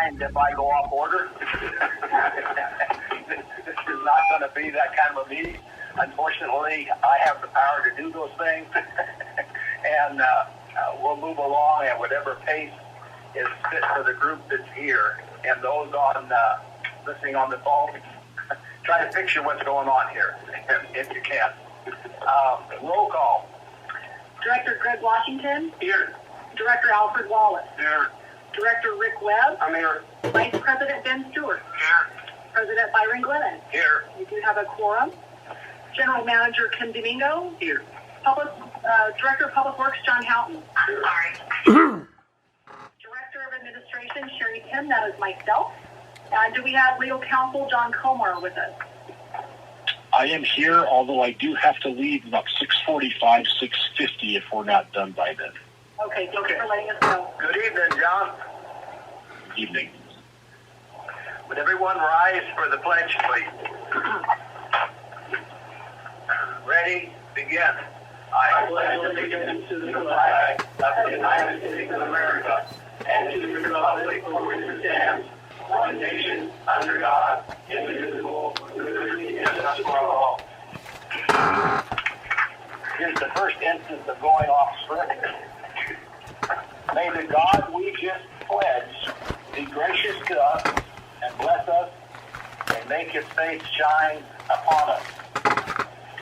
mind if I go off order. This is not going to be that kind of a meeting. Unfortunately, I have the power to do those things, and we'll move along at whatever pace is fit for the group that's here. And those on listening on the phone, try to picture what's going on here, if you can. Roll call. Director Greg Washington. Here. Director Alfred Wallace. Here. Director Rick Webb. I'm here. Vice President Ben Stewart. Here. President Byron Glennon. Here. We do have a quorum. General Manager Ken Domingo. Here. Director of Public Works John Houghton. Sorry. Director of Administration Sherry Tim, that is myself. And do we have legal counsel John Comar with us? I am here, although I do have to leave about 6:45, 6:50 if we're not done by then. Okay, thank you for letting us know. Good evening, John. Evening. Would everyone rise for the pledge, please? Ready? Begin. I pledge allegiance to the flag of the United States of America and to the republic for which it stands, one nation, under God, indivisible, with liberty and justice for all. Here's the first instance of going off script. May the God we just pledged be gracious to us and bless us and make his face shine upon us.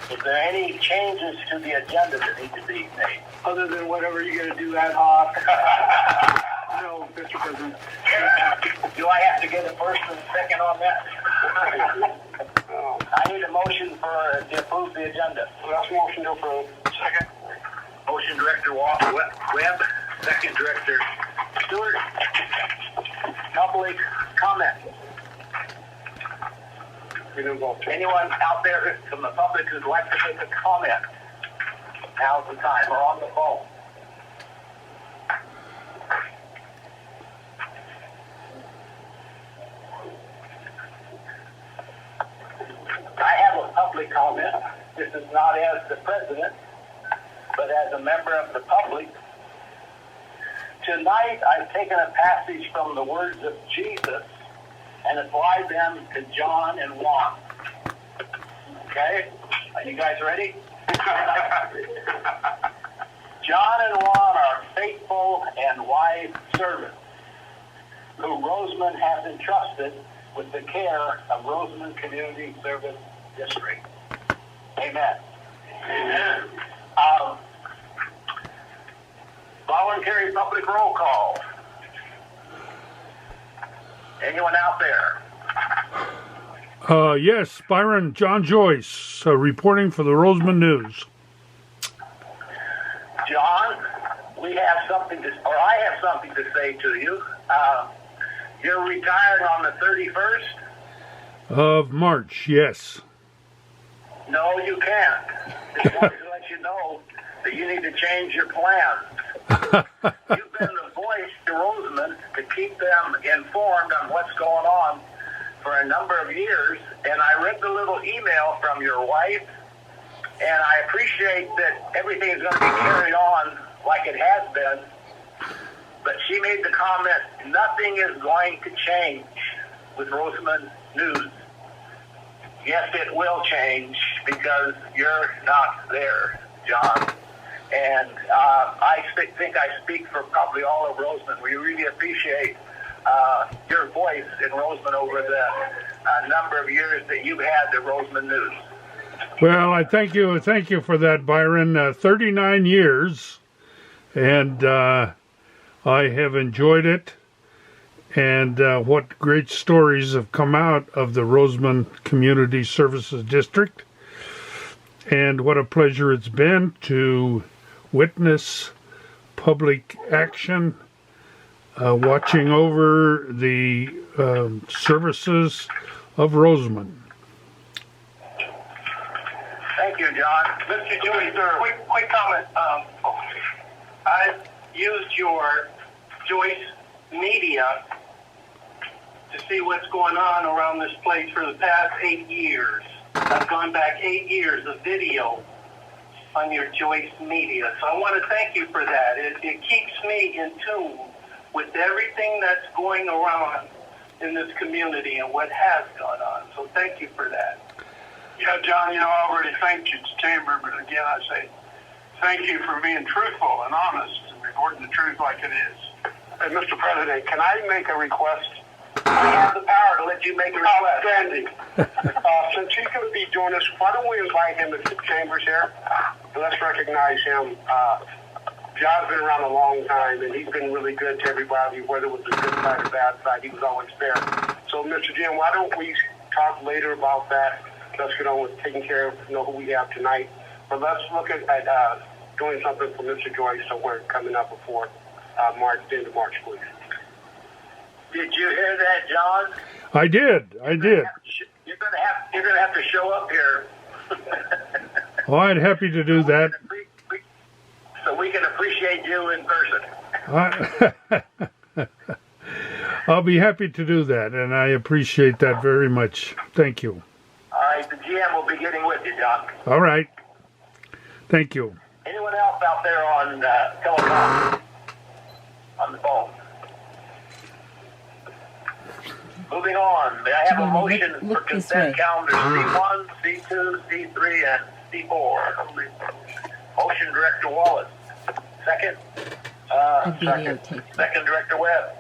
Is there any changes to the agenda that need to be made? Other than whatever you're going to do ad hoc? No, Mr. President. Do I have to get a first and a second on that? I need a motion to approve the agenda. Last motion to approve. Second. Motion Director Webb. Second Director Stewart. Public comment. Anyone out there from the public who'd like to make a comment? Now's the time, or on the phone. I have a public comment. This is not as the president, but as a member of the public. Tonight, I've taken a passage from the words of Jesus and applied them to John and Juan. Okay? Are you guys ready? John and Juan are faithful and wise servants who Roseman has entrusted with the care of Roseman Community Service District. Amen. Amen. Voluntary public roll call. Anyone out there? Yes, Byron, John Joyce, reporting for the Roseman News. John, I have something to say to you. You're retiring on the 31st? Of March, yes. No, you can't. Just wanted to let you know that you need to change your plans. You've been the voice to Roseman to keep them informed on what's going on for a number of years, and I read the little email from your wife, and I appreciate that everything is going to be carried on like it has been, but she made the comment, nothing is going to change with Roseman News. Yes, it will change because you're not there, John. And I think I speak for probably all of Roseman. We really appreciate your voice in Roseman over the number of years that you've had the Roseman News. Well, I thank you for that, Byron. 39 years, and I have enjoyed it. And what great stories have come out of the Roseman Community Services District. And what a pleasure it's been to witness public action, watching over the services of Roseman. Thank you, John. Mr. Joyce, quick comment. I've used your Joyce Media to see what's going on around this place for the past 8 years. I've gone back 8 years of video on your Joyce Media. So I want to thank you for that. It keeps me in tune with everything that's going around in this community and what has gone on. So thank you for that. Yeah, John, I already thanked you to Chamber, but again, I say thank you for being truthful and honest and reporting the truth like it is. And Mr. President, can I make a request? I have the power to let you make a request. Outstanding. Since he's going to be doing this, why don't we invite him to the chambers here? And let's recognize him. John's been around a long time, and he's been really good to everybody, whether it was the good side or bad side. He was always there. So, Mr. Jim, why don't we talk later about that? Let's get on with taking care of who we have tonight. But let's look at doing something for Mr. Joyce somewhere coming up before March, the end of March, please. Did you hear that, John? I did. You're gonna have to show up here. Oh, I'd happy to do that. So we can appreciate you in person. I'll be happy to do that, and I appreciate that very much. Thank you. All right, the GM will be getting with you, John. All right. Thank you. Anyone else out there on telecom? On the phone? Moving on, may I have a John, motion look for this consent way. calendar C1, C2, C3, and C4? Motion, Director Wallace. Second? videotaped. Second, Director Webb.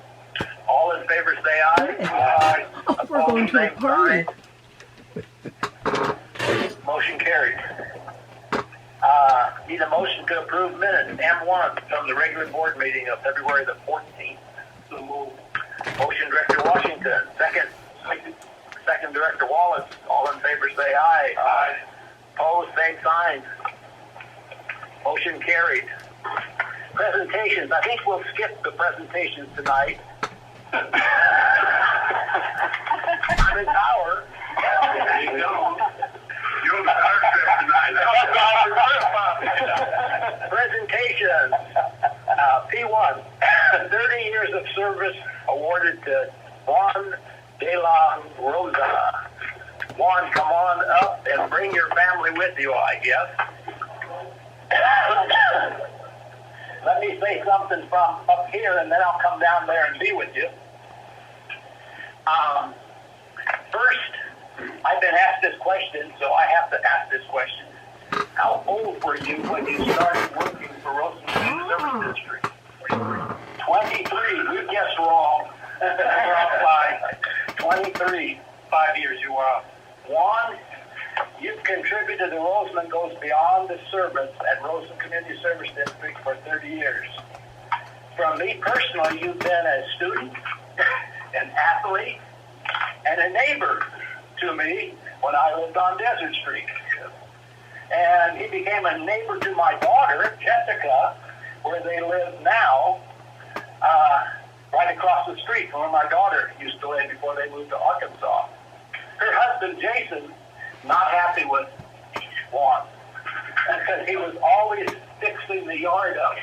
All in favor say aye. Aye. Oh, we're going to a Opposed, same party. sign. Motion carried. Need a motion to approve minutes, M1, from the regular board meeting of February the 14th. So moved. Motion, Director Washington. Second. Second, Director Wallace. All in favor say aye. Aye. Opposed, same sign. Motion carried. Presentations. I think we'll skip the presentations tonight. I'm in power. There you go. You're on the Star Trek tonight. Presentations. P1. 30 years of service awarded to Juan de la Rosa. Juan, come on up and bring your family with you, I guess. Let me say something from up here, and then I'll come down there and be with you. First, I've been asked this question, so I have to ask this question. How old were you when you started working for Rosen Service District? 23. You guessed wrong. You're off by 23. 5 years you were out. Juan, you've contributed to Roseman Goes Beyond the Service at Roseman Community Service District for 30 years. From me personally, you've been a student, an athlete, and a neighbor to me when I lived on Desert Street. And he became a neighbor to my daughter, Jessica, where they live now, right across the street from where my daughter used to live before they moved to Arkansas. Her husband, Jason, not happy with Juan because he was always fixing the yard up.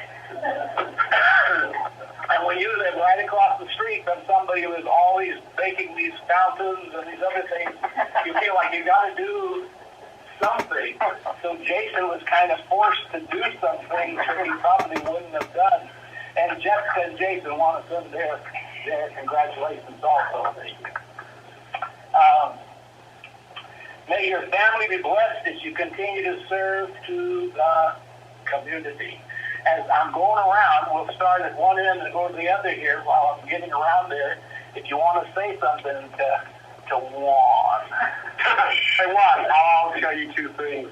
And when you live right across the street from somebody who is always making these fountains and these other things, you feel like you got to do something. So Jason was kind of forced to do something that he probably wouldn't have done. And Jessica and Jason want to send their congratulations also. May your family be blessed as you continue to serve to the community. As I'm going around, we'll start at one end and go to the other here while I'm getting around there. If you want to say something to Juan. Hey, Juan, I'll tell you two things.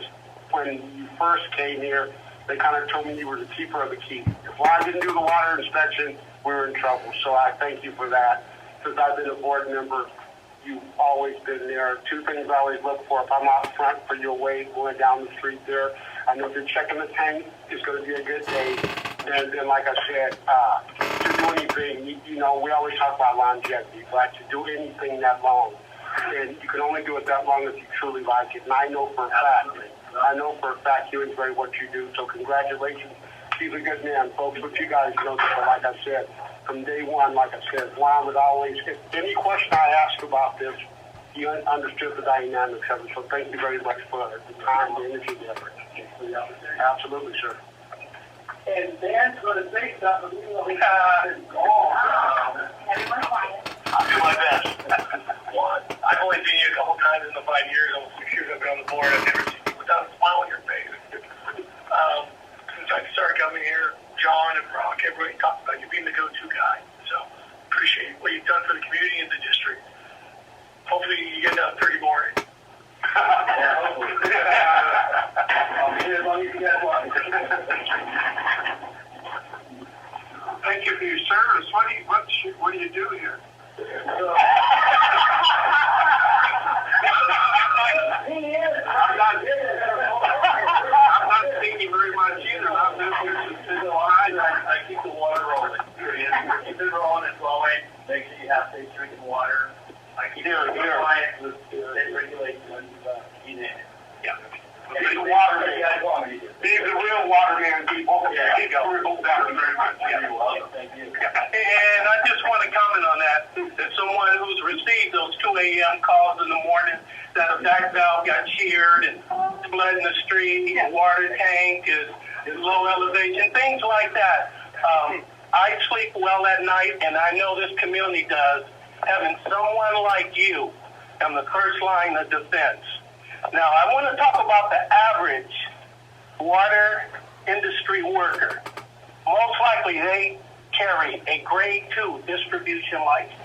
When you first came here, they kind of told me you were the keeper of the key. If Juan didn't do the water inspection, we were in trouble. So I thank you for that. Since I've been a board member, you've always been there. Two things I always look for. If I'm out front for your way going down the street there, I know if you're checking the tank, it's going to be a good day. And then, like I said, to do anything, you know, we always talk about longevity, but to do anything that long, and you can only do it that long if you truly like it. And I know for a fact you enjoy what you do. So congratulations. He's a good man, folks. But you guys know that, but like I said, from day one, like I said, Juan would always, if any question I asked about this, he understood the dynamics of it. So thank you very much for the time, the energy, the effort. Absolutely, sir. And Dan's going to say something, even though he's gone. Everyone quiet. I'll do my best. I've only seen you a couple times in the 5 years, almost 6 years I've been on the board. I've never seen you without a smile on your face. Since I started coming here, John and Brock, everybody talked about you being the go-to guy. So appreciate what you've done for the community and the district. Hopefully you get another 30 more. I'll be here as long as you guys want. Thank you for your service. What do you do here? I'm not thinking very much either. I keep the water rolling. Keep it rolling and flowing. Make sure you have safe drinking water. I keep it compliant with state regulations. You name it. Yeah. He's the water man. He's the real water man, people. Yeah. Thank you very much. You're welcome. Thank you. And I just want to comment on that. As someone who's received those 2 a.m. calls in the morning that a back valve got sheared and flood in the street, the water tank is low elevation, things like that. I sleep well at night, and I know this community does. Having someone like you on the first line of defense. Now, I want to talk about the average water industry worker. Most likely, they carry a grade 2 distribution license.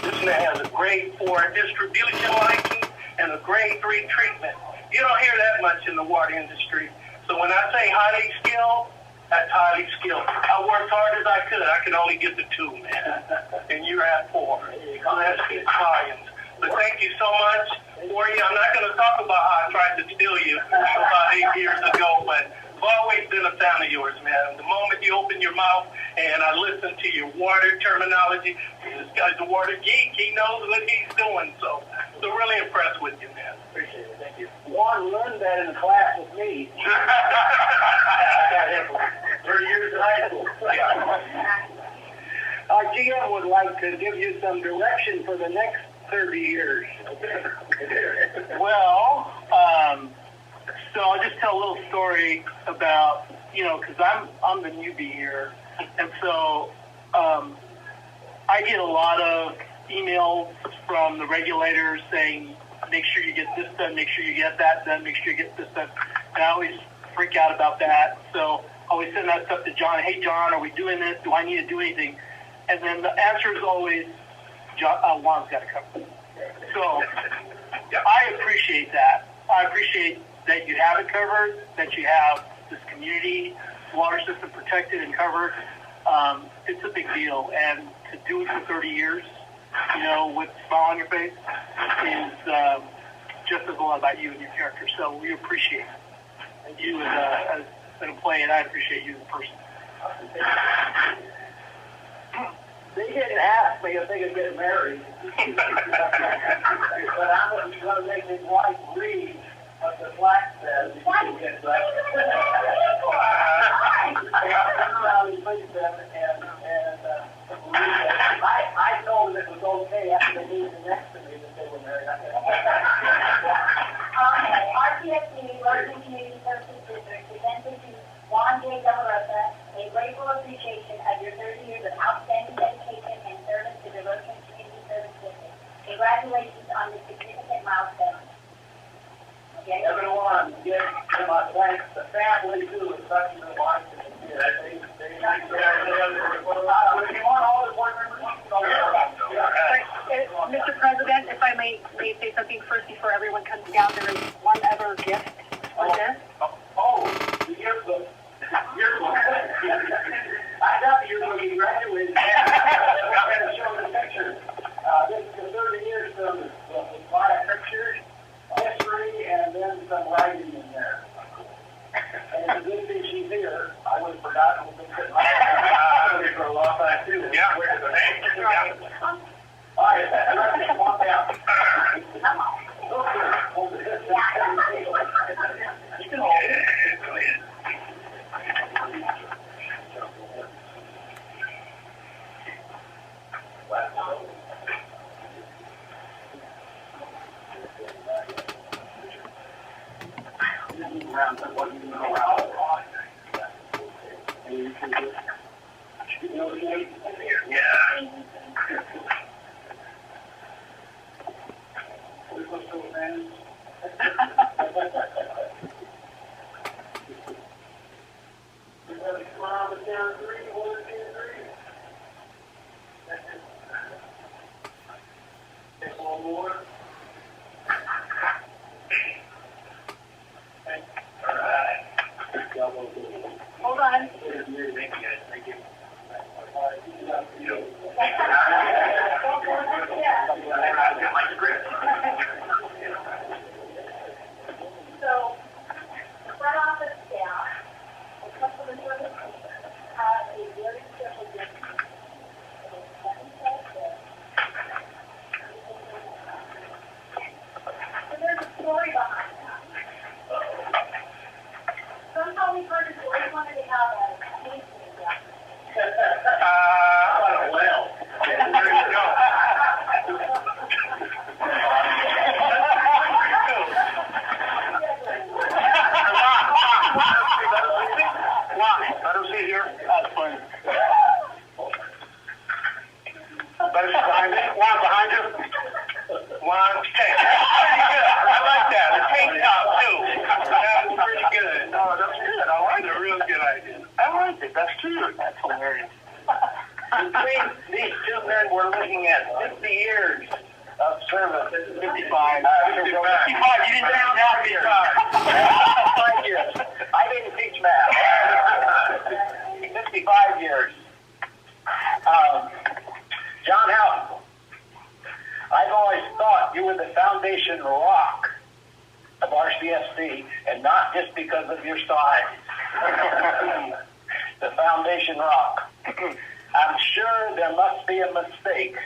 This man has a grade 4 distribution license and a grade 3 treatment. You don't hear that much in the water industry. So when I say highly skilled, that's highly skilled. I worked hard as I could. I could only get the 2, man. And you're at 4. So that speaks volumes. But thank you so much for you. I'm not going to talk about how I tried to steal you about 8 years ago, but I've always been a fan of yours, man. The moment you open your mouth and I listen to your water terminology, this guy's a water geek. He knows what he's doing. So really impressed with you, man. Appreciate it. Thank you. Juan learned that in class with me. I got him for 30 years in high school. Our GM would like to give you some direction for the next 30 years. Well, so I'll just tell a little story about, because I'm the newbie here, and so I get a lot of emails from the regulators saying, make sure you get this done, make sure you get that done, make sure you get this done. And I always freak out about that. So I always send that stuff to John. Hey, John, are we doing this? Do I need to do anything? And then the answer is always, Juan's got to cover. So I appreciate that. I appreciate that you have it covered, that you have this community water system protected and covered. It's a big deal. And to do it for 30 years, with a smile on your face, is just as a lot about you and your character. So we appreciate you as an employee, and I appreciate you as a person. They didn't ask me if they could get married. But I'm going to make his wife read what the flag says. I told them it was okay after they moved next to me that they were married. RCSD, Rotary Community Services District, presented to Juan J. Delarosa a grateful appreciation of your 30 years of outstanding dedication and service to the Rotary Community Service District. Congratulations on this significant milestone. Okay. Everyone, give them a thanks. The family, too, especially the wife. If you want all the board members, Mr. President, if I may say something first before everyone comes down, there is one other gift on this. the yearbook. I thought you were going to be graduated. I'm going to show the picture. This is 30 years from the fire pictures, history, and then some writing in there. And the good thing she's here, I would have forgotten what they said. For a long time, too. Yeah. All right, come on down. Come on. You can hold it. One tank. Pretty good. I like that. The tank top too. That's pretty good. No, that's good. I like That's a real good idea. I like it. That's cute. That's hilarious. Between these two men, we're looking at 50 years of service. 55. 55. You didn't say now 55 years. I didn't teach math. 55 years. John Houghton, I've always thought you were the foundation rock of RCSD, and not just because of your size. The foundation rock. I'm sure there must be a mistake.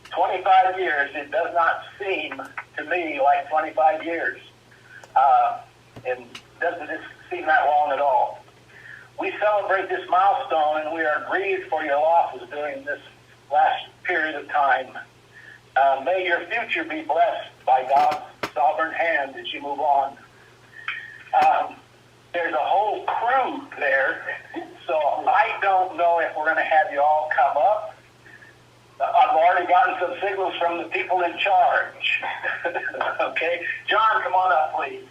25 years, it does not seem to me like 25 years. And doesn't it seem that long at all? We celebrate this milestone, and we are grieved for your losses during this last period of time. May your future be blessed by God's sovereign hand as you move on. There's a whole crew there, so I don't know if we're going to have you all come up. I've already gotten some signals from the people in charge. Okay? John, come on up, please.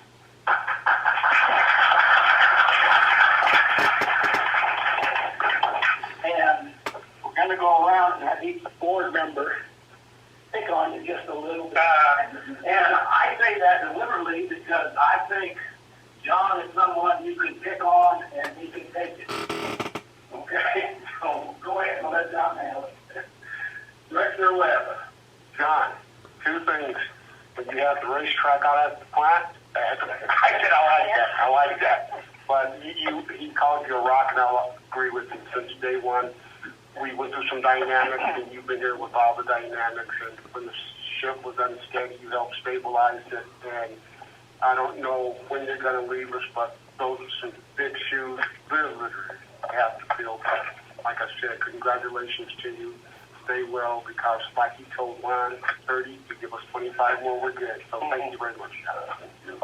And we're going to go around and have each board member pick on you just a little bit. And I say that deliberately because I think John is someone you can pick on and he can take it. Okay? So go ahead and let John handle it. Director Webb. John, two things. When you have the racetrack out at the plant, I like that. But he called you a rock, and I'll agree with him since day one. We went through some dynamics, and you've been here with all the dynamics. And when the ship was unsteady, you helped stabilize it. And I don't know when you're going to leave us, but those are some big shoes, literally, have to fill. Like I said, congratulations to you. Stay well, because like he told Juan, 30, you give us 25 more, we're good. So thank you very much.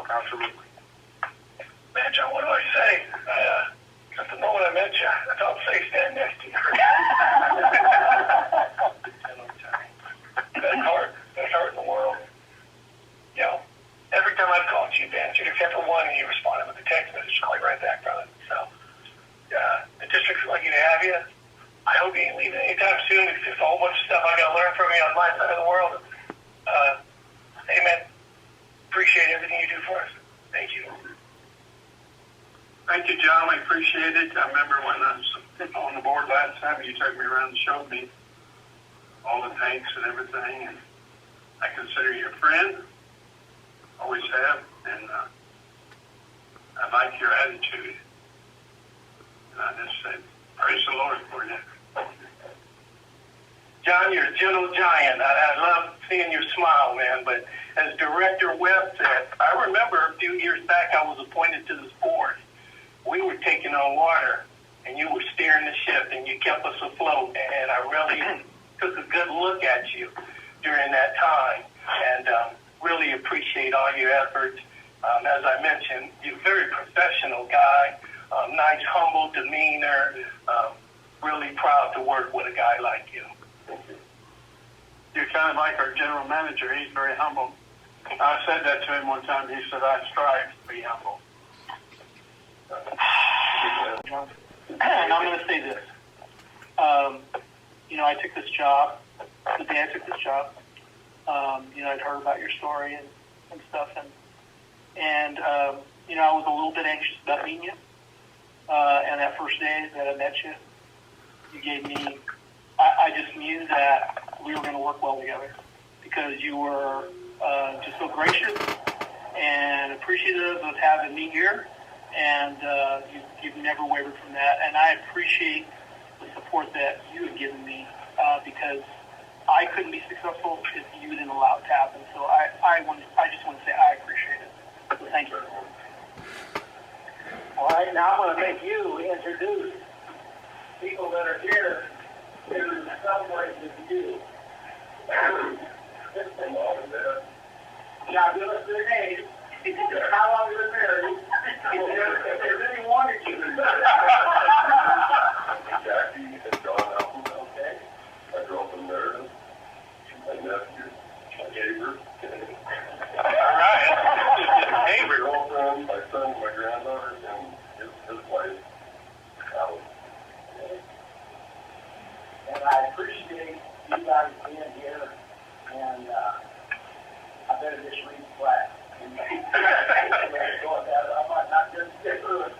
Absolutely. Man, John, what do I say? Just the moment I met you, I thought I'd say stand next to you. Best heart in the world. You know, every time I've called you, you answered, except for one, and you responded with a text message calling right back from it. So, the district's lucky to have you. I hope you ain't leaving anytime soon. It's just a whole bunch of stuff I got to learn from you on my side of the world. Hey, man, appreciate everything you do for us. Thank you. Thank you, John. I appreciate it. I remember when I was on the board last time, you took me around and showed me all the tanks and everything. And I consider you a friend. Always have. And I like your attitude. And I just said, praise the Lord for you. John, you're a gentle giant. I love seeing your smile, man. But as Director Webb said, I remember a few years back I was appointed to this board. We were taking on water, and you were steering the ship, and you kept us afloat. And I really took a good look at you during that time, and really appreciate all your efforts. As I mentioned, you're a very professional guy, nice, humble demeanor. Really proud to work with a guy like you. You're kind of like our general manager. He's very humble. I said that to him one time. He said, I strive to be humble. And I'm going to say this. I took this job, the day I took this job, I'd heard about your story and stuff, and I was a little bit anxious about meeting you. And that first day that I met you, you gave me, I just knew that we were going to work well together, because you were just so gracious and appreciative of having me here, and you've never wavered from that. And I appreciate the support that you have given me, because I couldn't be successful if you didn't allow it to happen. So I just want to say I appreciate it. So thank you. All right, now I'm going to make you introduce people that are here to celebrate with you. Now, give us their names, how long you've been married, if there's any one or two. Jackie and John Houghton. Okay. My girlfriend Meredith. My nephew, Gabriel. you guys being here, and I better just read the flag. I'm not just stick through it.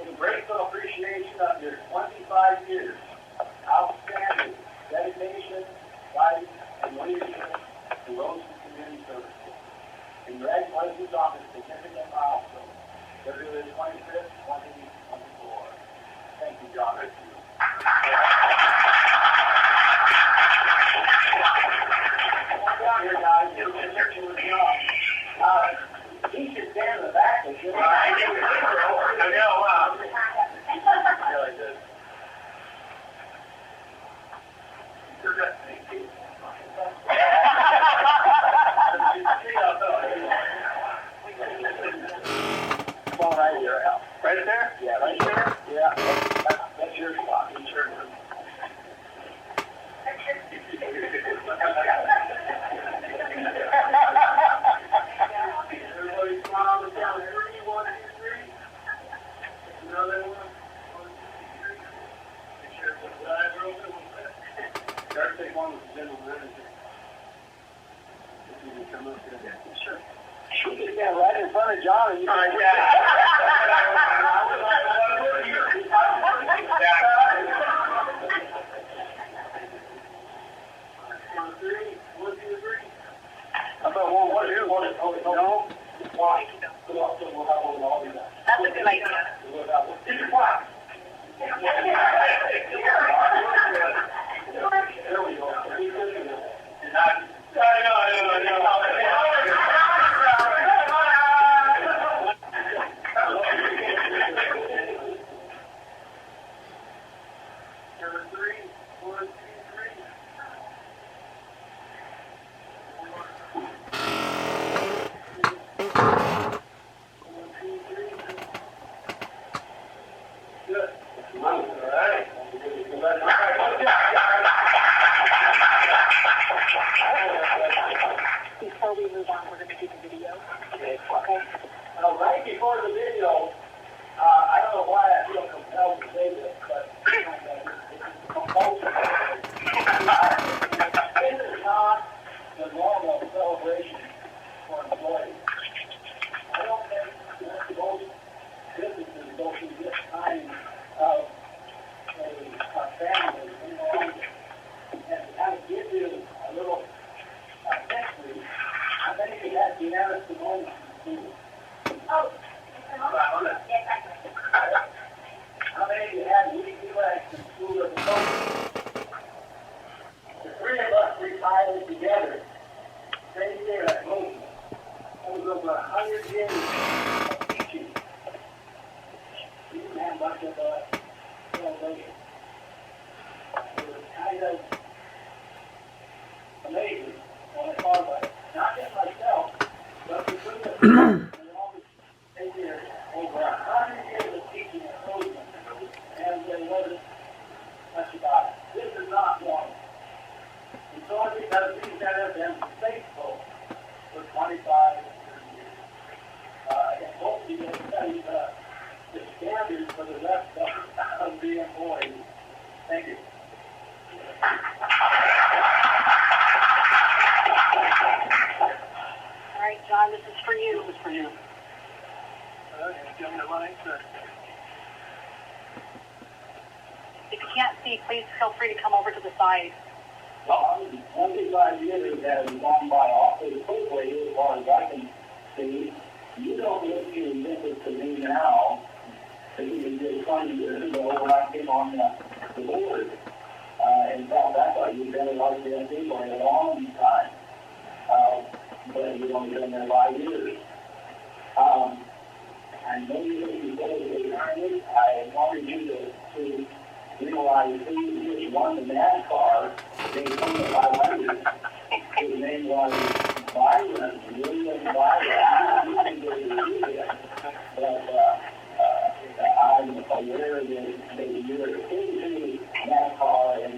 In grateful appreciation of your 25 years, outstanding dedication, life, and leadership to Roseland Community Services. Congratulations on this significant milestone. February 25th, 2024. Thank you, John. Thank you. Come on down here, guys. You're John. He should stand in the back. I know. Really good. Come on right here, Al. Right there? Yeah, right there? Yeah. That's your spot. It's your room. Everybody smile down. 3, 1, 2, 3. Another one. 1, 2, 3. Make sure the eyes are open. Start take one with the general manager. If you can come up here. Sure. She can stand right in front of John and you can How about one, what do you want to no? Why? We'll have one all these. That's a good idea. It's your flag. There we go. I know. Number 3, 1, 2, 3. Good. All right. Before we move on, we're going to do the video. Okay. Right before the video, I don't know why I feel compelled to say this, but it's compulsory. This is not the normal celebration for employees. I don't think most businesses go through this kind of a family, and to kind of give you a little history. I think it has Deanna Simone. Oh, How many of you had weekly lessons in school as a coach? The 3 of us retired together. Same year at Houghton. That was over 100 years of teaching. We didn't have much of a celebration. It was kind of amazing when I thought about it. Not just myself, but between the 3 of us. Over 100 years of teaching at Houghton, and there wasn't much about it. This is not one. It's only because these guys have been faithful for 25 years. And hopefully they'll set the standards for the rest of the employees. Thank you. All right, John, this is for you. This is for you. Give me the mic, sir. If you can't see, please feel free to come over to the side. 25 years has gone by awfully quickly as far as I can see. You don't look to this to me now. This is just 20 years ago when I came on the board. In fact, I thought you'd been like this for a long time. But you've only been there 5 years. I know you go to retirement. I wanted you to realize who just won the NASCAR. They won the 500. His name was Byron, William Byron. But I'm aware that you're into NASCAR and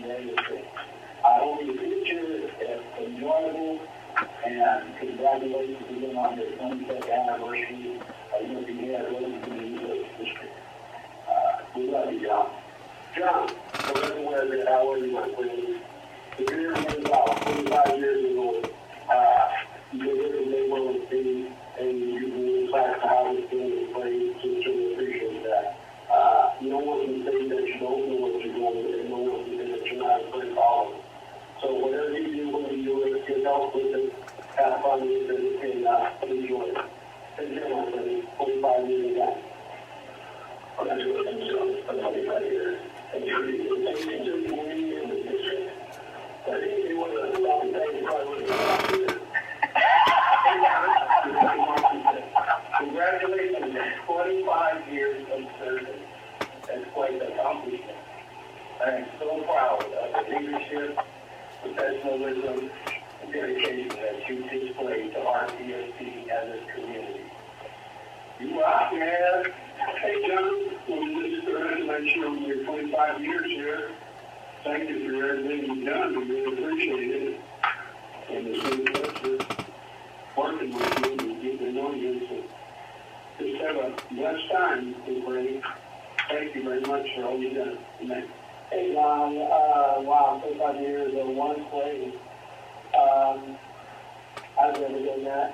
I hope your future is enjoyable. And congratulations again on your 25th anniversary of your beginning at Roseville Community District. We love you, John. John, so let's wear that hour you my friend. The beer was about 25 years ago. You live in May World City, and you can class the house and play, so we appreciate that. No one can say that you don't know what you're doing, and no one can say that you're not a great follower. So whatever you do, when you do it, get help with it, have fun with it, and enjoy it. Thank you, my friend. 25 years ago. Congratulations on 25 years. And you're just winning in the district. I think you want to stop and thank you probably. Congratulations on 25 years of service. That's quite an accomplishment. I am so proud of the leadership, professionalism, and dedication that you display to Rcsd and this community. You rock, man. Hey, John, we just congratulate you on your 25 years here. Thank you for everything you've done. We really appreciate it. And it's been a pleasure working with you and getting to know you. So just have a blessed time, Ray. Thank you very much for all you've done. Amen. Hey, John. Wow, 25 years in one place. I've never done that.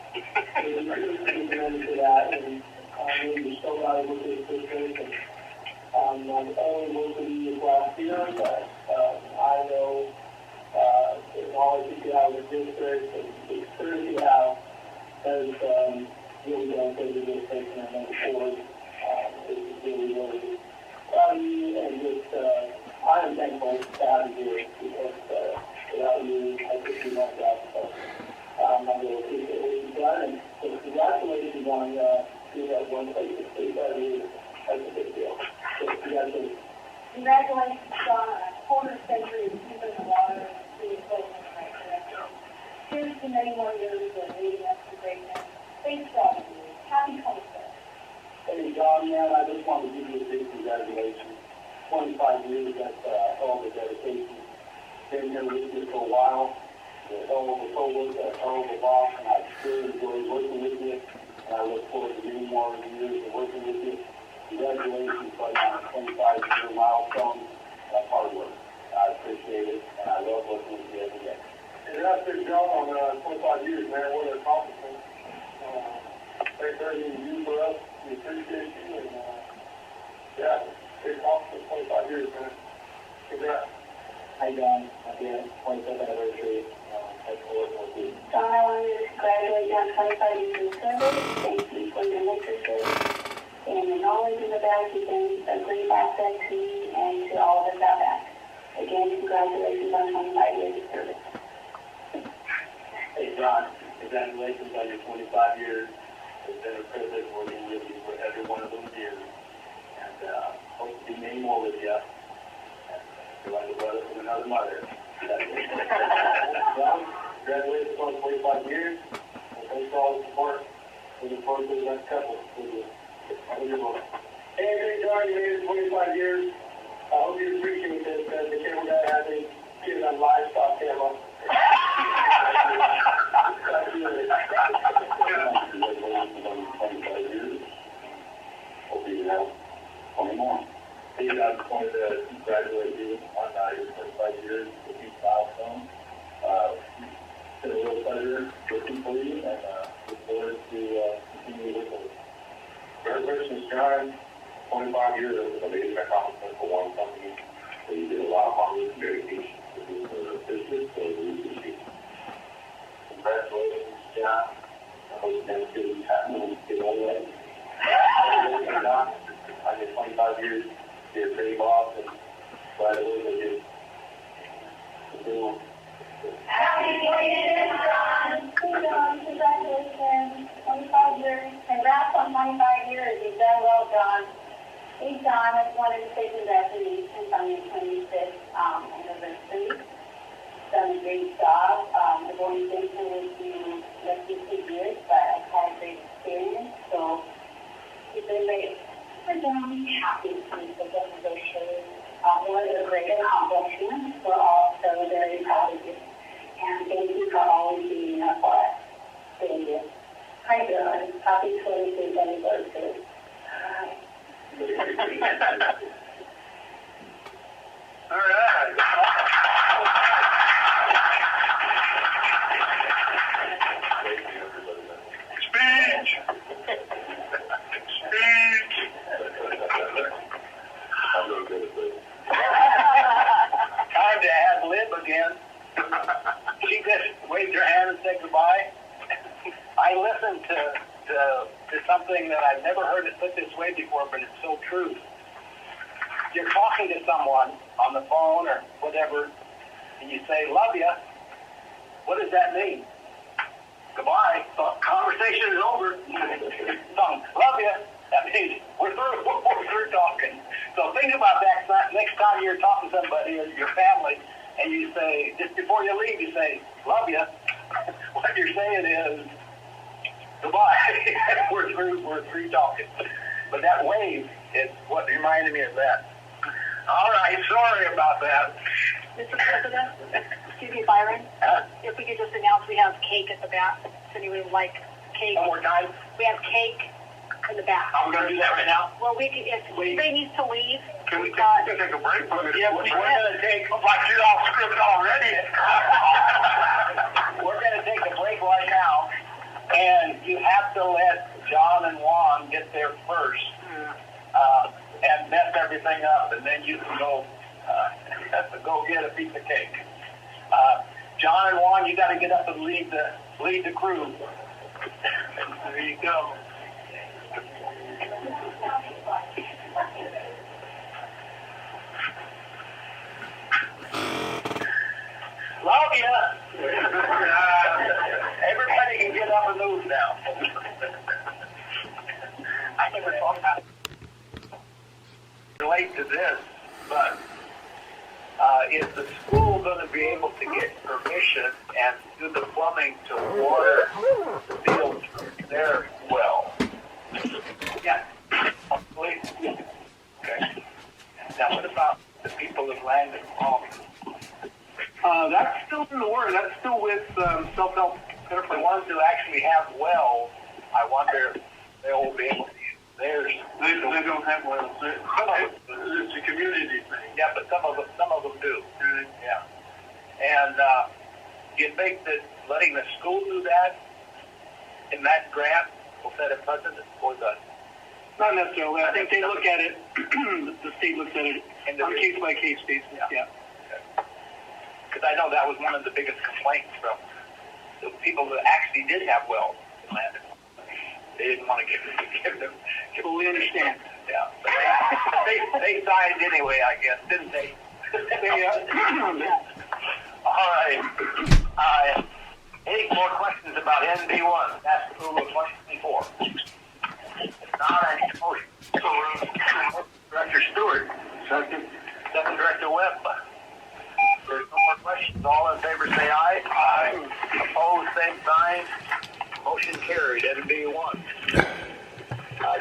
Really committed to that, and you're so valuable to this district. I've only worked with you last year, but I know the knowledge that you have of the district and the experience you have has really benefited the district and moving forward. It's really, really proud of you, and just I am thankful to have you here because without you, I could do my job. So I really appreciate what you've done, and so congratulations on you have one place to stay. That's a big deal. So congratulations. Congratulations, John, on a quarter century of keeping the water in the city of Houghton in the right direction. Here's to many more years of leading us to greatness. Thanks for all of you. Happy 25th. Hey, John, man, I just want to give you a big congratulations. 25 years, that's all the dedication. Been here with you for a while. You're a hell of a co-worker, a hell of a boss, and I sure enjoy working with you. And I look forward to many more years of working with you. Congratulations on a 25-year milestone. That's hard work. I appreciate it, and I love working with you every day. And that's been John on 25 years, man. What an accomplishment. Thanks for everything you do for us. We appreciate you, and yeah, big accomplishment, 25 years, man. Congrats. Hi, John. Happy 25th anniversary. Thanks for working with you. John, I wanted to congratulate you on 25 years of service. Thank you for your leadership and your knowledge in the back. You've been a great asset to me and to all of us out back. Again, congratulations on 25 years of service. Hey, John, congratulations on your 25 years. It's been a privilege working with you for every one of those years. And hope to do many more with you. You're like a brother from another mother. John, congratulations on 25 years. And thanks for all the support. We look forward to the next couple with you. Have a good one. Hey, John, you made it 25 years. I hope you appreciate this. The camera guy had me get it on livestock camera. Hope you have 20 more. Hey, I just wanted to congratulate you on your 25 years with each milestone. It's been a real pleasure working for you, and look forward to continuing with you. Congratulations, John. 25 years is an amazing accomplishment for one company. So you did a lot of hard work and dedication to do for the business, so we appreciate it. Congratulations, John. I hope you never feel happy when you get older. John, I did 25 years. You're a great boss, and glad to work with you. Happy 25th, John. Congratulations. 25 years. Congrats on 25 years. You've done well, John. Hey, John, I just wanted to say congratulations on your 25th anniversary. You've done a great job. I've only been here with you less than 2 years, but I've had a great experience. So it's been great. For John, happy 25th anniversary. One of the great accomplishments. We're all so very proud of you. And thank you for always being there for us. Thank you. Hi, John. Happy 25th anniversary. All right. something that I've never heard it put this way before, but it's so true. You're talking to someone on the phone or whatever, and you say, love you. What does that mean? Goodbye. Conversation is over. Love you. That means we're through talking. So think about that next time you're talking to somebody or your family, and you say, just before you leave, you say, love you. What you're saying is, goodbye. we're through talking. But that wave is what reminded me of that. All right, sorry about that. Mr. President, excuse me, Byron, if we could just announce we have cake at the back. If anyone would like cake. One more time. We have cake in the back. Are we going to do that right now? Well, if anybody needs to leave, Can we we've got... take a break? Yeah, we're going to take, like you're all scripted already. We're going to take a break right now, and you have to let John and Juan get there first, and mess everything up, and then you can go get a piece of cake. John and Juan, you got to get up and lead the crew. There you go. Love you. Everybody can get up and move now. I never thought that relate to this, but is the school going to be able to get permission and do the plumbing to water the fields from their well? Yeah. Please. Okay. Now, what about the people of Landon Palmer? That's still in the works. That's still with self-help. The ones who actually have wells, I wonder if they will be able to use theirs. They don't have wells. It's a community thing. Yeah, but some of them do. Yeah. And do you think that letting the school do that in that grant will set a precedent for the... Not necessarily. I think they look at it, the state looks at it on a case-by-case basis, yeah. Because I know that was one of the biggest complaints from the people that actually did have wells in Landon. They didn't want to give them... Well, we understand. Yeah. But they signed anyway, I guess, didn't they? All right. Any more questions about NB1? That's approval of 2024. If not, I need a motion. Director Stewart. Second Director Webb. There's no more questions. All in favor say aye. Aye. Opposed, same sign. Motion carried. NB1.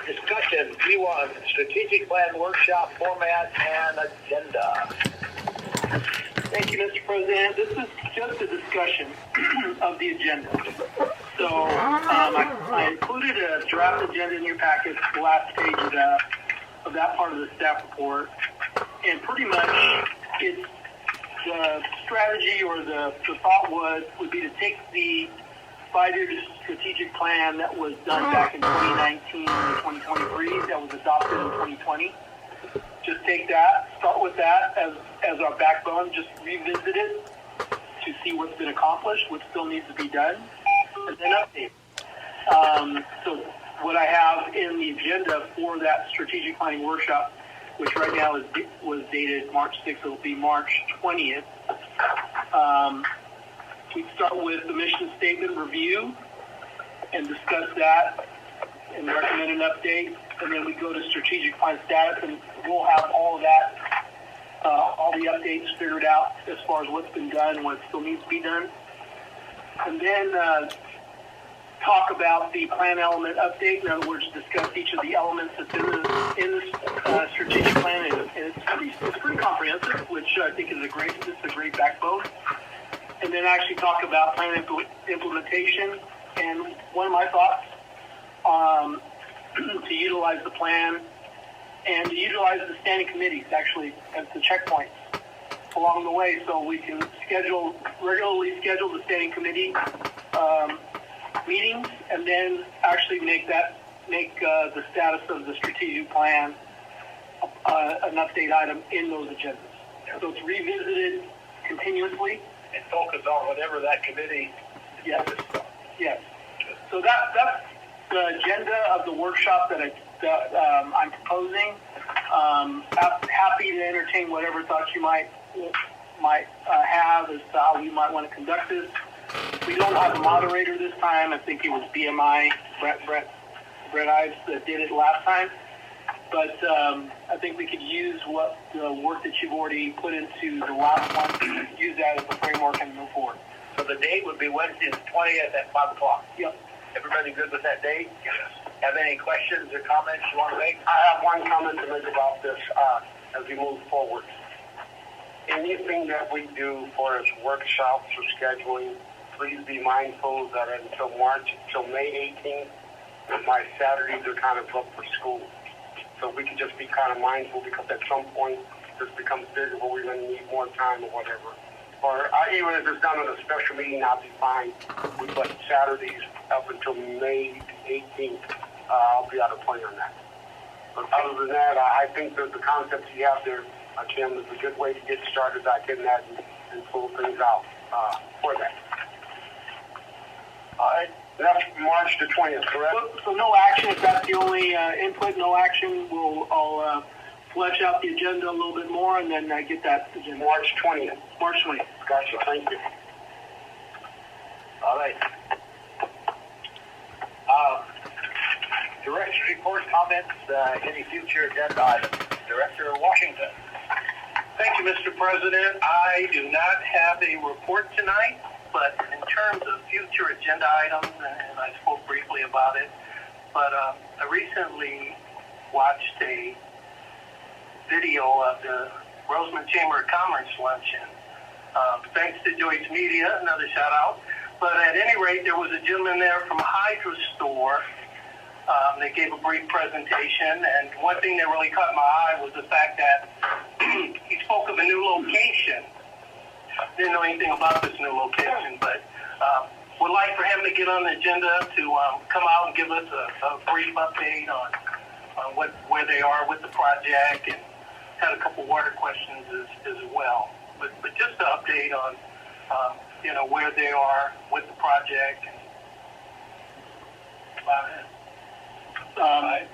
Discussion, B1, strategic plan workshop format and agenda. Thank you, Mr. President. This is just a discussion of the agenda. So I included a draft agenda in your packet, the last page of that part of the staff report. And pretty much it's the strategy or the thought would be to take the 5-year strategic plan that was done back in 2019 and 2023 that was adopted in 2020. Just take that, start with that as our backbone, just revisit it to see what's been accomplished, what still needs to be done, and then update. So what I have in the agenda for that strategic planning workshop, which right now was dated March 6th, it will be March 20th. We start with the mission statement review and discuss that and recommend an update. And then we go to strategic plan status, and we'll have all of that, all the updates figured out as far as what's been done and what still needs to be done. And then talk about the plan element update. In other words, discuss each of the elements that's in the strategic plan, and it's pretty comprehensive, which I think is a great backbone. And then actually talk about plan implementation and one of my thoughts to utilize the plan and to utilize the standing committees actually as the checkpoints along the way, so we can regularly schedule the standing committee meetings, and then actually make the status of the strategic plan an update item in those agendas. So it's revisited continuously. And focus on whatever that committee... Yes. So that's the agenda of the workshop that I'm proposing. Happy to entertain whatever thoughts you might have as to how we might want to conduct this. We don't have a moderator this time. I think it was BMI, Brett Ives, that did it last time. But I think we could use what the work that you've already put into the last one, use that as a framework and move forward. So the date would be Wednesday the 20th at 5 o'clock. Yep. Everybody good with that date? Yes. Have any questions or comments you want to make? I have one comment to make about this as we move forward. Anything that we do for as workshops or scheduling, please be mindful that until May 18th, my Saturdays are kind of booked for school. So we can just be kind of mindful, because at some point this becomes visible, we're going to need more time or whatever. Or even if it's done on a special meeting, I'll be fine. But Saturdays up until May 18th, I'll be out of play on that. But other than that, I think that the concepts you have there, Kim, is a good way to get started back in that and pull things out for that. All right. That's March the 20th, correct? So no action. If that's the only input, no action. I'll flesh out the agenda a little bit more and then get that agenda. March 20th. March 20th. Gotcha. Thank you. All right. Director's report, comments, any future agenda items? Director Washington. Thank you, Mr. President. I do not have a report tonight, but in terms of future agenda items, and I spoke briefly about it, but I recently watched a video of the Roseman Chamber of Commerce luncheon. Thanks to Joyce Media, another shout out. But at any rate, there was a gentleman there from Hydra Store. They gave a brief presentation, and one thing that really caught my eye was the fact that he spoke of a new location. Didn't know anything about this new location, but would like for him to get on the agenda to come out and give us a brief update on where they are with the project, and had a couple water questions as well. But just an update on where they are with the project.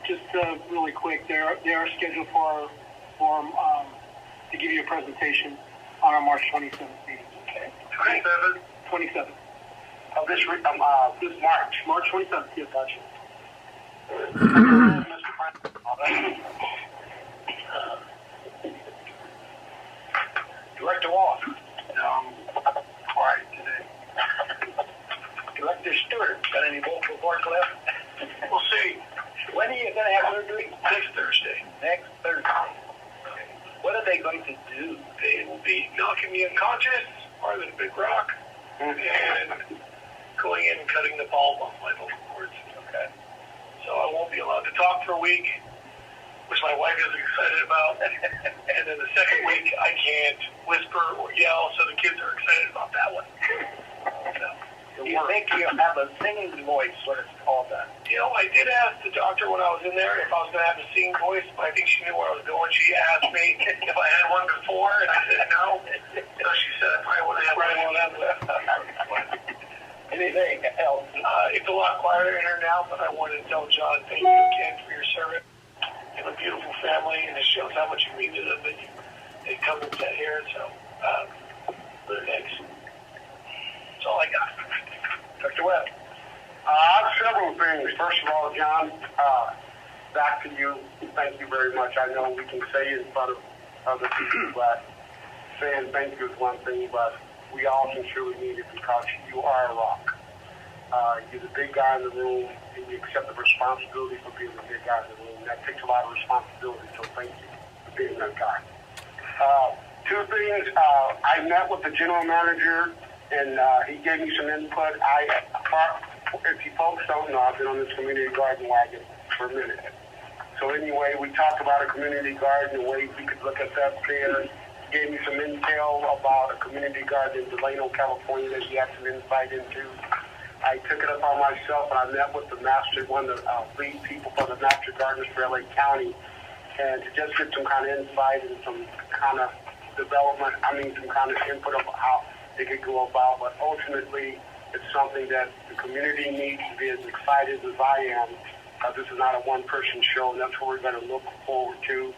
Just really quick, they are scheduled for to give you a presentation on our March 27th meeting. Okay. 27th. Oh, this March. March 27th. Yes, gotcha. Mr. President. All right. Director Walsh. Quiet today. Director Stewart, got any vocal reports left? We'll see. When are you going to have surgery? Next Thursday. Next Thursday. What are they going to do? They will be knocking me unconscious, farther than a big rock, and going in and cutting the bulb off my vocal cords. Okay. So I won't be allowed to talk for a week, which my wife is excited about. And then the second week, I can't whisper or yell, so the kids are excited about that one. Do you think you have a singing voice when it's all done? I did ask the doctor when I was in there if I was going to have a singing voice, but I think she knew where I was going. She asked me if I had one before, and I said no. So she said I probably wouldn't have one. Anything else? It's a lot quieter in here now, but I wanted to tell John, thank you again for your service. You have a beautiful family, and it shows how much you mean to them that they come and sit here. So, thanks. That's all I got. Dr. Webb. Several things. First of all, John, back to you. Thank you very much. I know we can say it in front of other people, but saying thank you is one thing, but we all can surely need it because you are a rock. You're the big guy in the room, and you accept the responsibility for being the big guy in the room. That takes a lot of responsibility, so thank you for being that guy. Two things. I met with the general manager, and he gave me some input. If you folks don't know, I've been on this community garden wagon for a minute. So anyway, we talked about a community garden and ways we could look at that there. He gave me some intel about a community garden in Delano, California that he had some insight into. I took it upon myself, and I met with one of the lead people for the Master Gardeners for LA County, and to just get some kind of insight and some kind of development, some kind of input of how they could go about. But ultimately, It's something that the community needs to be as excited as I am. This is not a one-person show, and that's what we're going to look forward to.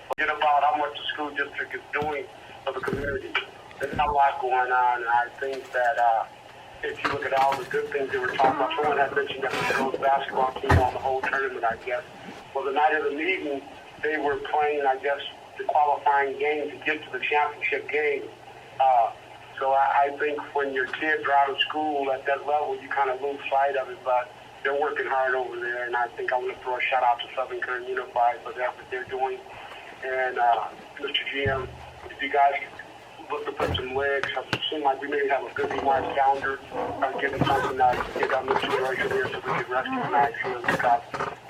Forget about how much the school district is doing for the community. There's not a lot going on, and I think that if you look at all the good things they were talking about, someone had mentioned that the girls basketball team on the whole tournament, I guess. Well, the night of the meeting, they were playing, I guess, the qualifying game to get to the championship game. So I think when your kids are out of school at that level, you kind of lose sight of it, but they're working hard over there, and I think I want to throw a shout out to Southern Current Unified for the effort they're doing. And Mr. GM, if you guys look to put some legs, it seems like we maybe have a busy March calendar. I'm getting something that get on Mr. Joyce here so we can recognize him because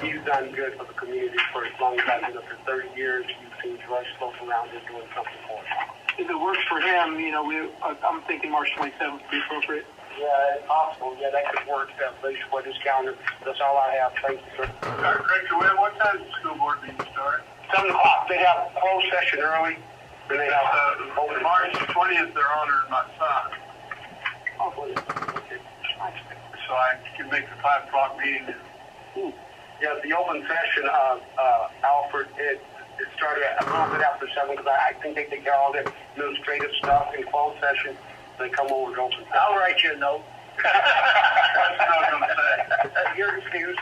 he's done good for the community for as long as I've been up for 30 years. You've seen Joyce float around and doing something for us. If it works for him, I'm thinking March 27th would be appropriate. Yeah, it's possible. Yeah, that could work based on this calendar. That's all I have. Thank you, sir. Director Webb, what time does the school board meeting start? 7 o'clock. They have closed session early. Then they have On March 20th, they're honoring my son. okay. So I can make the 5 o'clock meeting. Yeah, the open session, Alfred, it started a little bit after 7 because I think they take care of all the administrative stuff in closed session. They come over to open session. I'll write you a note. That's what I was going to say. You're excused.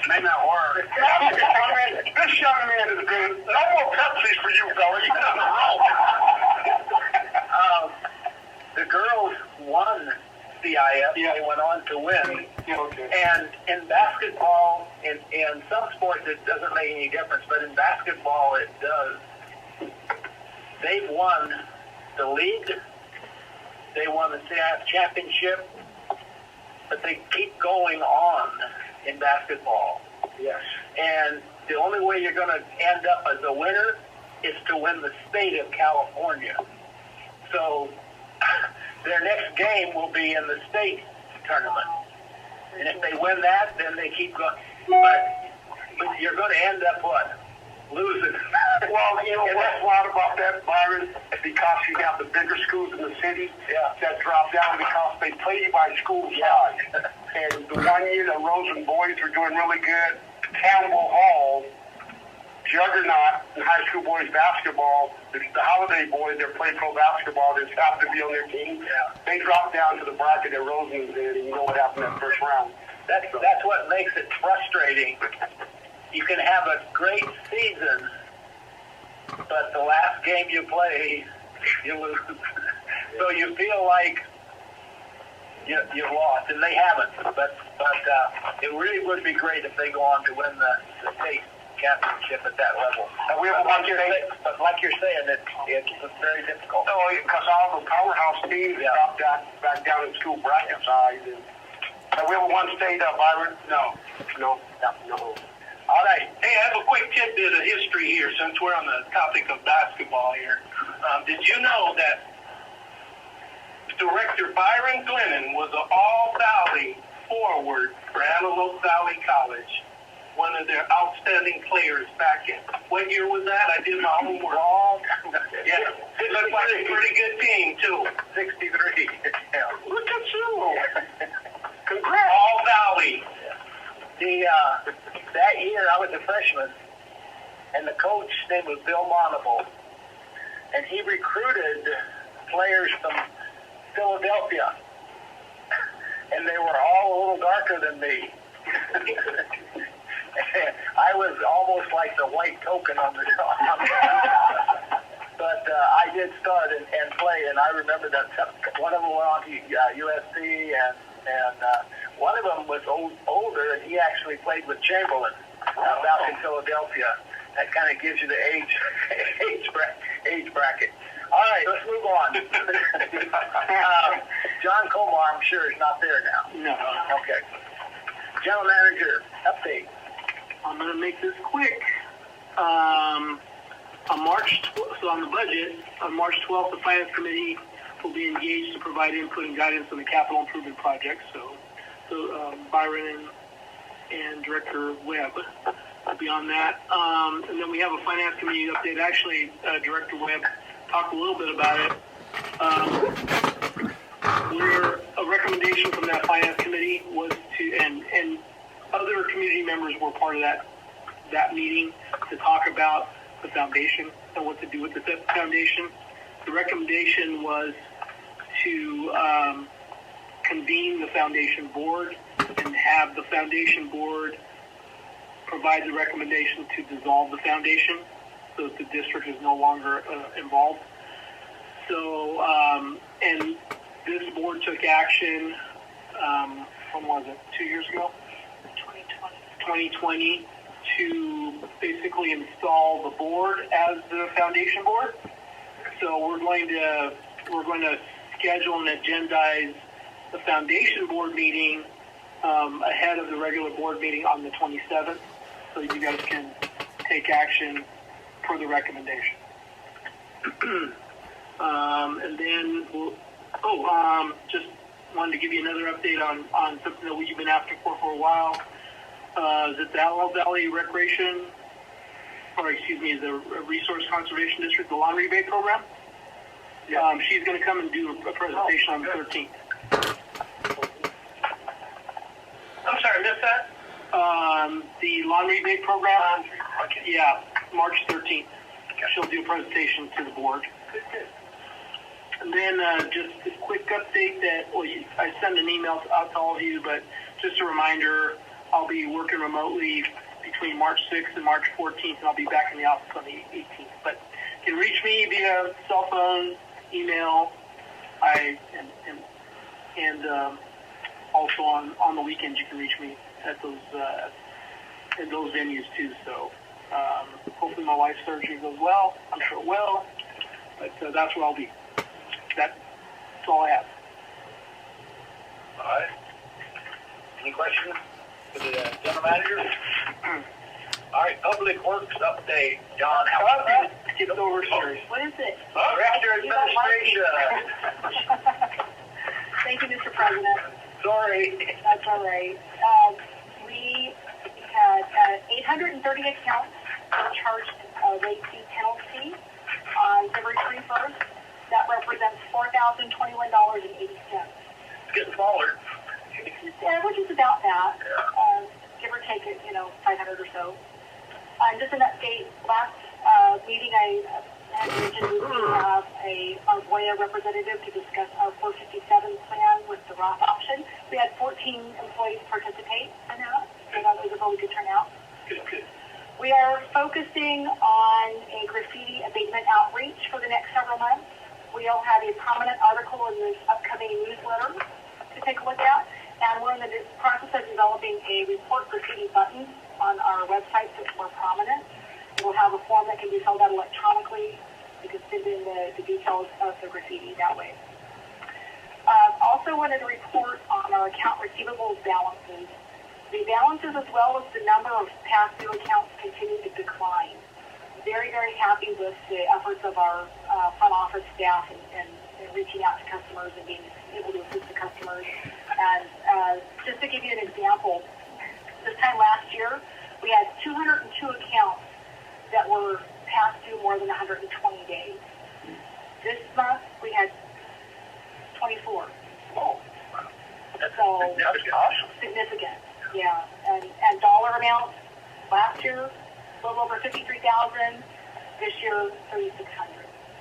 May not work. This young man is good. No more Pepsis for you, fella. You got the roll. The girls won CIF. Yeah. They went on to win. Yeah, okay. And in basketball, in some sports, it doesn't make any difference, but in basketball, it does. They've won the league. They won the CIF championship, but they keep going on in basketball. Yes. And the only way you're going to end up as a winner is to win the state of California. So their next game will be in the state tournament. And if they win that, then they keep going. But you're going to end up what? Losing. Well, you know what's wild about that, Byron? Because you have the bigger schools in the city that drop down because they play you by school size. And the 1 year the Rosen boys were doing really good, Campbell Hall, juggernaut in high school boys basketball, the Holiday boys, they're playing pro basketball, they have to be on their team. Yeah. They dropped down to the bracket that Rosen was in, and you know what happened in that first round. That's what makes it frustrating. You can have a great season, but the last game you play, you lose. So you feel like you've lost, and they haven't. But it really would be great if they go on to win the state championship at that level. And we have But like you're saying, it's very difficult. No, because all the powerhouse teams dropped back down in school bracket size. And we have one state up, Byron? No. All right. Hey, I have a quick tidbit of history here since we're on the topic of basketball here. Did you know that Director Byron Glennon was an all-Valley forward for Antelope Valley College, one of their outstanding players back in, what year was that? I did my homework. Yeah, it looked like a pretty good team, too. 63. Look at you. Congrats. All Valley. That year I was a freshman, and the coach, his name was Bill Monable, and he recruited players from Philadelphia, and they were all a little darker than me. I was almost like the white token on the but I did start and play, and I remember that one of them went on to USC, and one of them was older, and he actually played with Chamberlain out in Philadelphia. That kind of gives you the age bracket. All right, let's move on. John Comar, I'm sure, is not there now. No. Okay. General Manager, update. I'm going to make this quick. On the budget, on March 12th, the Finance Committee will be engaged to provide input and guidance on the capital improvement projects. So Byron and Director Webb will be on that. And then we have a Finance Committee update. Actually, Director Webb talked a little bit about it. We're to, and other community members were part of that meeting to talk about the foundation and what to do with the foundation. The recommendation was to convene the foundation board and have the foundation board provide the recommendation to dissolve the foundation so that the district is no longer involved. So, and this board took action, when was it, 2 years ago? 2020, to basically install the board as the foundation board. So we're going to schedule and agendize the foundation board meeting ahead of the regular board meeting on the 27th, so you guys can take action per the recommendation. And then just wanted to give you another update on something that we've been asking for a while. Is it the Alamo Valley Recreation, or excuse me, the Resource Conservation District, the lawn rebate program? Yeah. She's going to come and do a presentation on the 13th. I'm sorry, missed that? The lawn rebate program? Okay. Yeah, March 13th. She'll do a presentation to the board. And then just a quick update that, I sent an email out to all of you, but just a reminder, I'll be working remotely between March 6th and March 14th, and I'll be back in the office on the 18th. But you can reach me via cell phone, email, and also on the weekends you can reach me at those venues too. So hopefully my wife's surgery goes well. I'm sure it will. But that's where I'll be. That's all I have. All right. Any questions for the general manager? All right, Public Works update. John, how about you? Skip over stories. What is it? Director Administration. Thank you, Mr. President. Sorry. That's all right. We had 830 accounts charged a late fee penalty on February 21st. That represents $4,021.80. It's getting smaller. Which is about that, give or take it, 500 or so. Just an update. Last meeting, I had mentioned we have our VOIA representative to discuss our 457 plan with the Roth option. We had 14 employees participate in that, so that was a really good turnout. Good. We are focusing on a graffiti abatement outreach for the next several months. We'll have a prominent article in this upcoming newsletter to take a look at, and we're in the process of developing a report graffiti button on our website that's more prominent. We'll have a form that can be filled out electronically. You can send in the details of the graffiti that way. Also wanted to report on our account receivables balances. The balances as well as the number of past due accounts continue to decline. Very, very happy with the efforts of our front office staff and reaching out to customers and being able to assist the customers. And just to give you an example, this time last year, we had 202 accounts that were past due more than 120 days. This month, we had 24. Oh, that's awesome. Significant, yeah. And dollar amounts, last year, a little over $53,000. This year, $3,600.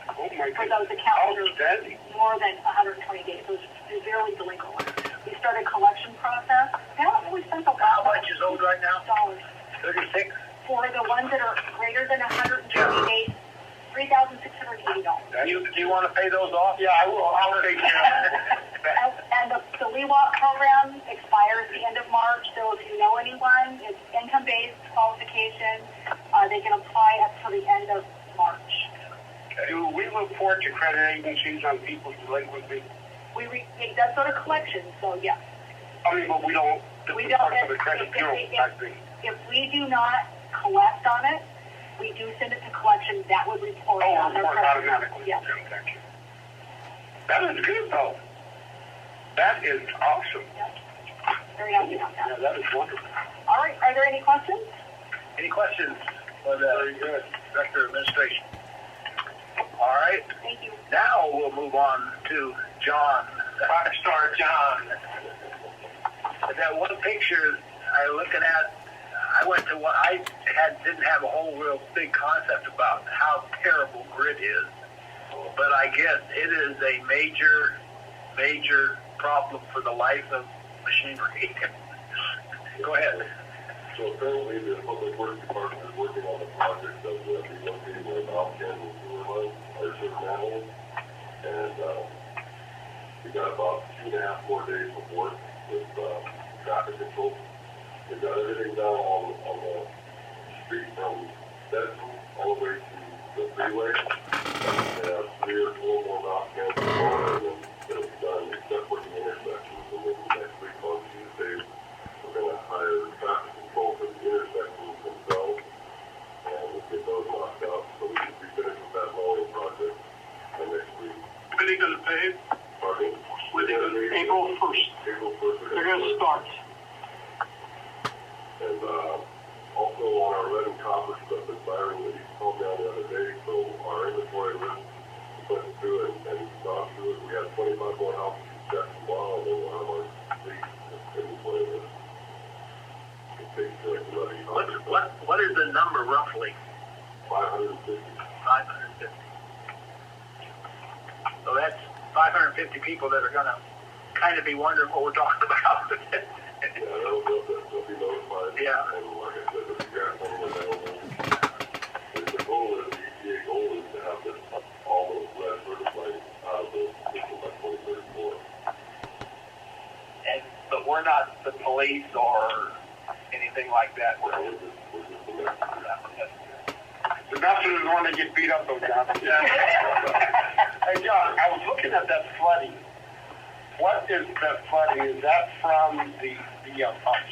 Oh my For God. those accounts that are more than 120 days, those severely delinquent ones. We started a collection process. We haven't really spent a lot. How much is owed right now? Dollars. 36. For the ones that are greater than 120 days, $3,680. Do you want to pay those off? Yeah, I will. I'll take care of it. And the LEWOP program expires at the end of March, so if you know anyone, it's income-based qualification. They can apply up to the end of March. Okay. Do we look forward to credit agencies on people's delinquency? It does go to collections, so yes. I mean, but we don't. We don't. For the credit bureau type thing. If we do not collect on it, we do send it to collection. That would report on their credit. Automatically. Yes. Okay. That is good, though. That is awesome. Yes. Very happy about that. Yeah, that is wonderful. All right. Are there any questions? Any questions for the Director of Administration? All right. Thank you. Now we'll move on to John. Rockstar John. That one picture I looking at, I went to what I didn't have a whole real big concept about how terrible grit is, but I guess it is a major problem for the life of machinery. Go ahead. So currently, the Public Works Department is working on the project of relocating the Mount Canyon sewer line, or sewer manhole, and we got about 2.5 more days of work with traffic control. We've got everything done on the street from Benson all the way to the freeway. We have 3 or 4 more Mount Canyon and then it'll be done, except for the intersections. And then next week on Tuesday, we're going to hire traffic control for the intersections themselves, and we'll get those knocked out, so we should be finished with that mowing project by next week. When are they going to pave? Pardon? April 1st. April 1st. They're going to start. And also on our lead and copper stuff that Byron that he called down the other day, so our inventory list went through and gone through it. We have 25 more houses to check tomorrow, and then we'll have our complete inventory list. What is the number roughly? 550. 550. So that's 550 people that are going to kind of be wondering what we're talking about. Yeah, they'll be notified. Yeah. And like I said, the gas money available. The goal is, the EPA goal is to have this, all those lead certified out of the system by 2034. But we're not the police or anything like that. We're just the next. The Dustin is the one that gets beat up, though, John. Hey, John, I was looking at that flooding. What is that flooding? Is that from the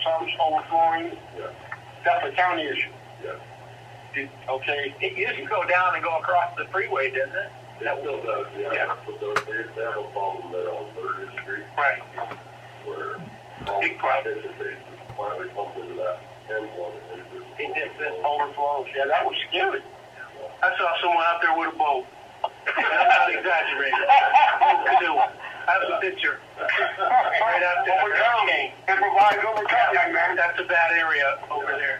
sums overflowing? Yeah. That's a county issue. Yeah. Okay. It used to go down and go across the freeway, didn't it? It still does, yeah. Yeah. But they have a problem there on 3rd Street. Right. Where all Big problem. they finally pumped into that end one and It just overflows. Yeah, that was scary. I saw someone out there with a boat. I'm not exaggerating. Canoe. I have a picture. Right after the hurricane. Improvise, overcome, young man. That's a bad area over there.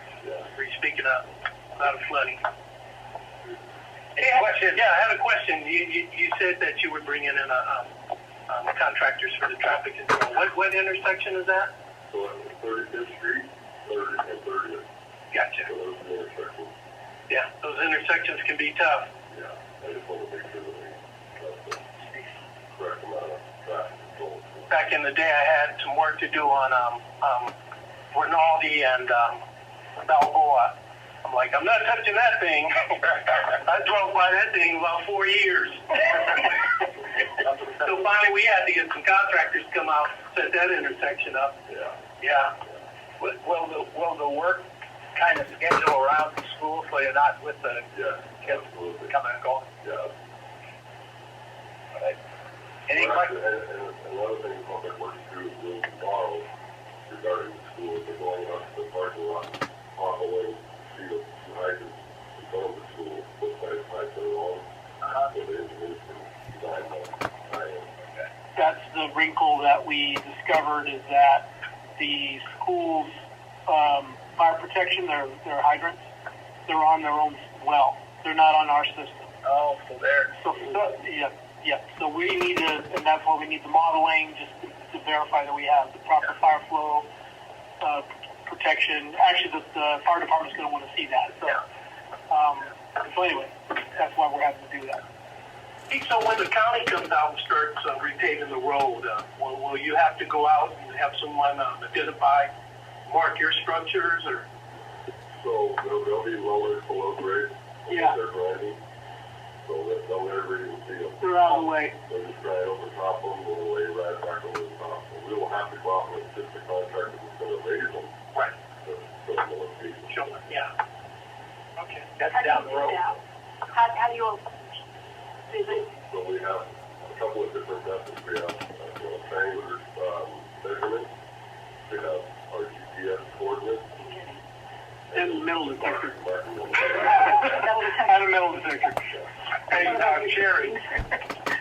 Where you're speaking of. A lot of flooding. Any question? Yeah, I have a question. You said that you were bringing in contractors for the traffic control. What intersection is that? So at 35th Street, 3rd and 30th. Gotcha. So those are the intersections. Yeah, those intersections can be tough. Yeah, I just want to make sure that we have the correct amount of traffic control. Back in the day, I had some work to do on Rinaldi and Balboa. I'm like, I'm not touching that thing. I drove by that thing about 4 years. So finally, we had to get some contractors to come out, set that intersection up. Yeah. Yeah. Will the work kind of schedule around the school so you're not with the kids coming and going? Yeah. Any questions? And another thing Public Works crew is doing tomorrow regarding the school is they're going out to the parking lot, off away, see the hydrants in front of the school, what size pipes are wrong, so the engineers can design them. That's the wrinkle that we discovered, is that the school's fire protection, their hydrants, they're on their own well. They're not on our system. Oh, so there. Yeah. So we need to, and that's why we need the modeling, just to verify that we have the proper fire flow protection. Actually, the fire department's going to want to see that. So anyway, that's why we're having to do that. So when the county comes out and starts repaving the road, will you have to go out and have someone identify, mark your structures, or? So they'll be lowered below grade. Yeah. They're grinding. So they'll never even see them. They're out of the way. They'll just grind over top of them, we'll lay right back over the top. And we will have to go out and assist the contractor that's going to raise them. Right. To put them in the location. Sure. Yeah. Okay. That's down the road. How do you do this? So we have a couple of different methods. We have triangular measurement. We have our GPS coordinates. And metal detector. And a metal detector. Hey, Cherry.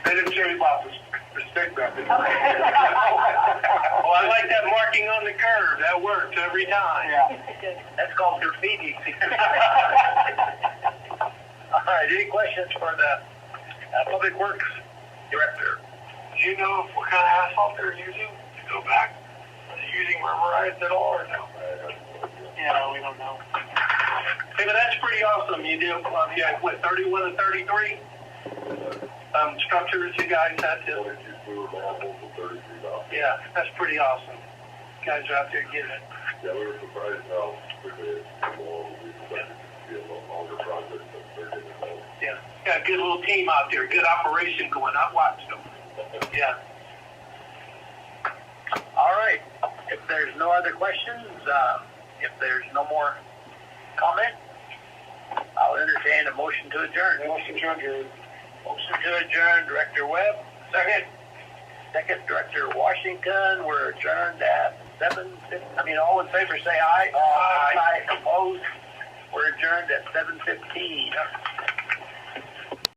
They didn't show you about the stick method. Oh, I like that marking on the curb. works every time. Yeah. That's called graffiti. All right, any questions for the Public Works Director? Do you know what kind of asphalt they're using to go back? Are they using rubberized at all or no? Yeah, we don't know. Hey, but that's pretty awesome. You do, you have, what, 31 and 33 structures you guys had to. 22 sewer manholes and 33 valves. Yeah, that's pretty awesome. You guys are out there getting it. Yeah, we were surprised how quickly it's come along. We expected it to be a little longer project, but they're getting it done. Yeah, got a good little team out there. Good operation going. I watched them. Yeah. All right, if there's no other questions, if there's no more comment, I'll entertain a motion to adjourn. Motion to adjourn. Motion to adjourn, Director Webb. Second. Second, Director Washington. We're adjourned at 7:50. All in favor say aye. Aye. Opposed. We're adjourned at 7:15.